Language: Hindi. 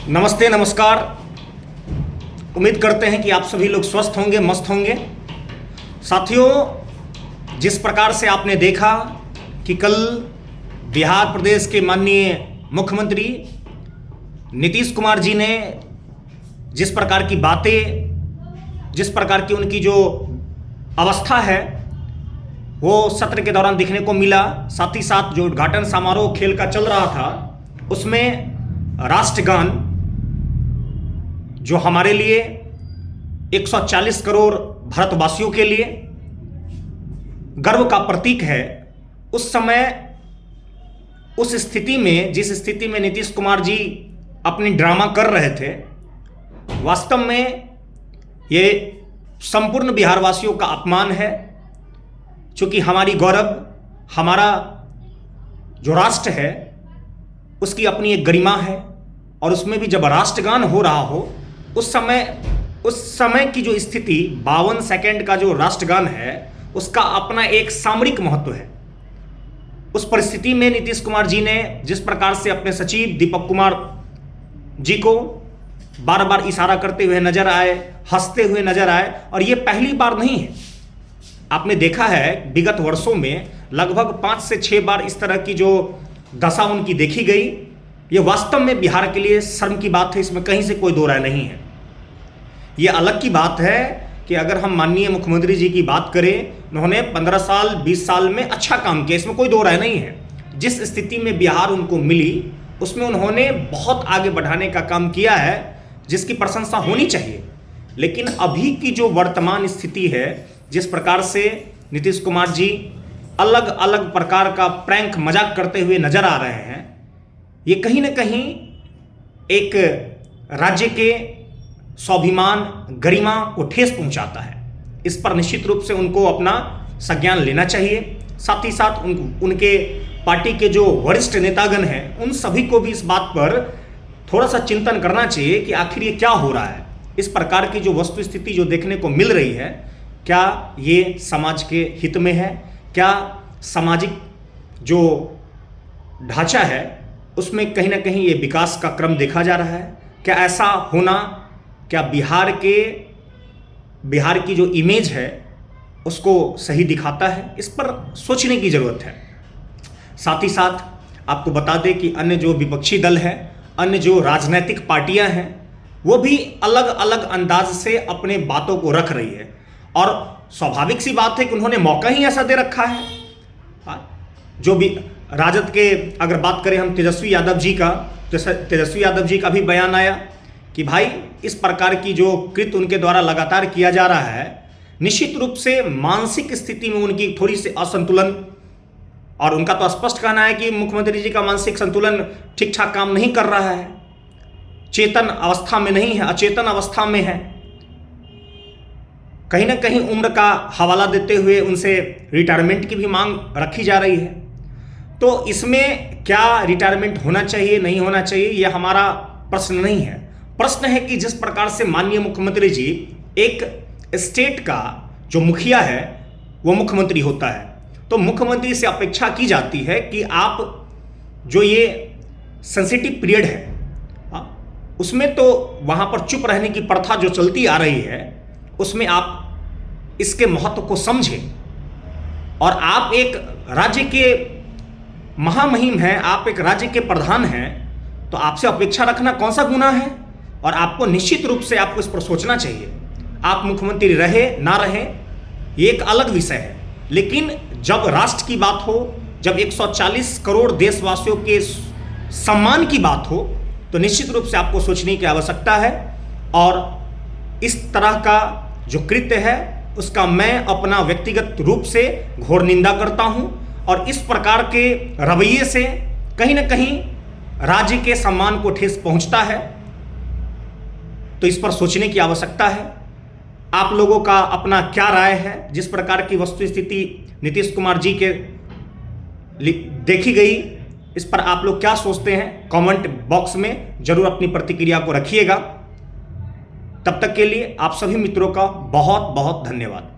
नमस्ते, नमस्कार। उम्मीद करते हैं कि आप सभी लोग स्वस्थ होंगे, मस्त होंगे। साथियों, जिस प्रकार से आपने देखा कि कल बिहार प्रदेश के माननीय मुख्यमंत्री नीतीश कुमार जी ने जिस प्रकार की बातें, जिस प्रकार की उनकी जो अवस्था है वो सत्र के दौरान देखने को मिला। साथ ही साथ जो उद्घाटन समारोह खेल का चल रहा था उसमें राष्ट्रगान जो हमारे लिए 140 करोड़ भारतवासियों के लिए गर्व का प्रतीक है, उस समय उस स्थिति में, जिस स्थिति में नीतीश कुमार जी अपनी ड्रामा कर रहे थे, वास्तव में ये संपूर्ण बिहारवासियों का अपमान है। क्योंकि हमारी गौरव, हमारा जो राष्ट्र है उसकी अपनी एक गरिमा है, और उसमें भी जब राष्ट्रगान हो रहा हो उस समय की जो स्थिति, 52 सेकंड का जो राष्ट्रगान है उसका अपना एक सामरिक महत्व है। उस परिस्थिति में नीतीश कुमार जी ने जिस प्रकार से अपने सचिव दीपक कुमार जी को बार बार इशारा करते हुए नजर आए, हंसते हुए नजर आए, और ये पहली बार नहीं है। आपने देखा है विगत वर्षों में लगभग 5 से 6 बार इस तरह की जो दशा उनकी देखी गई। ये वास्तव में बिहार के लिए शर्म की बात है, इसमें कहीं से कोई दो राय नहीं है। ये अलग की बात है कि अगर हम माननीय मुख्यमंत्री जी की बात करें, उन्होंने 15 साल 20 साल में अच्छा काम किया, इसमें कोई दो राय नहीं है। जिस स्थिति में बिहार उनको मिली उसमें उन्होंने बहुत आगे बढ़ाने का काम किया है, जिसकी प्रशंसा होनी चाहिए। लेकिन अभी की जो वर्तमान स्थिति है, जिस प्रकार से नीतीश कुमार जी अलग अलग प्रकार का प्रैंक मजाक करते हुए नजर आ रहे हैं, ये कहीं ना कहीं एक राज्य के स्वाभिमान, गरिमा को ठेस पहुंचाता है। इस पर निश्चित रूप से उनको अपना संज्ञान लेना चाहिए। साथ ही साथ उनके पार्टी के जो वरिष्ठ नेतागण हैं उन सभी को भी इस बात पर थोड़ा सा चिंतन करना चाहिए कि आखिर ये क्या हो रहा है। इस प्रकार की जो वस्तु स्थिति जो देखने को मिल रही है, क्या ये समाज के हित में है? क्या सामाजिक जो ढांचा है उसमें कहीं ना कहीं ये विकास का क्रम देखा जा रहा है? क्या ऐसा होना, क्या बिहार की जो इमेज है उसको सही दिखाता है? इस पर सोचने की ज़रूरत है। साथ ही साथ आपको बता दें कि अन्य जो विपक्षी दल है, अन्य जो राजनीतिक पार्टियां हैं, वो भी अलग अलग अंदाज से अपने बातों को रख रही है, और स्वाभाविक सी बात है कि उन्होंने मौका ही ऐसा दे रखा है। जो भी राजद के अगर बात करें हम तेजस्वी यादव जी का, तो तेजस्वी यादव जी का भी बयान आया कि भाई इस प्रकार की जो कृत्य उनके द्वारा लगातार किया जा रहा है, निश्चित रूप से मानसिक स्थिति में उनकी थोड़ी सी असंतुलन, और उनका तो स्पष्ट कहना है कि मुख्यमंत्री जी का मानसिक संतुलन ठीक ठाक काम नहीं कर रहा है, चेतन अवस्था में नहीं है, अचेतन अवस्था में है। कहीं ना कहीं उम्र का हवाला देते हुए उनसे रिटायरमेंट की भी मांग रखी जा रही है। तो इसमें क्या रिटायरमेंट होना चाहिए, नहीं होना चाहिए, यह हमारा प्रश्न नहीं है। प्रश्न है कि जिस प्रकार से माननीय मुख्यमंत्री जी, एक स्टेट का जो मुखिया है वो मुख्यमंत्री होता है, तो मुख्यमंत्री से अपेक्षा की जाती है कि आप जो ये सेंसिटिव पीरियड है उसमें तो वहाँ पर चुप रहने की प्रथा जो चलती आ रही है उसमें आप इसके महत्व को समझें। और आप एक राज्य के महामहिम हैं, आप एक राज्य के प्रधान हैं, तो आपसे अपेक्षा रखना कौन सा गुनाह है? और आपको निश्चित रूप से आपको इस पर सोचना चाहिए। आप मुख्यमंत्री रहे ना रहे ये एक अलग विषय है, लेकिन जब राष्ट्र की बात हो, जब 140 करोड़ देशवासियों के सम्मान की बात हो, तो निश्चित रूप से आपको सोचने की आवश्यकता है। और इस तरह का जो कृत्य है उसका मैं अपना व्यक्तिगत रूप से घोर निंदा करता हूं, और इस प्रकार के रवैये से कहीं ना कहीं राज्य के सम्मान को ठेस पहुंचता है। तो इस पर सोचने की आवश्यकता है। आप लोगों का अपना क्या राय है? जिस प्रकार की वस्तु स्थिति नीतीश कुमार जी के देखी गई, इस पर आप लोग क्या सोचते हैं? कमेंट बॉक्स में जरूर अपनी प्रतिक्रिया को रखिएगा। तब तक के लिए आप सभी मित्रों का बहुत बहुत धन्यवाद।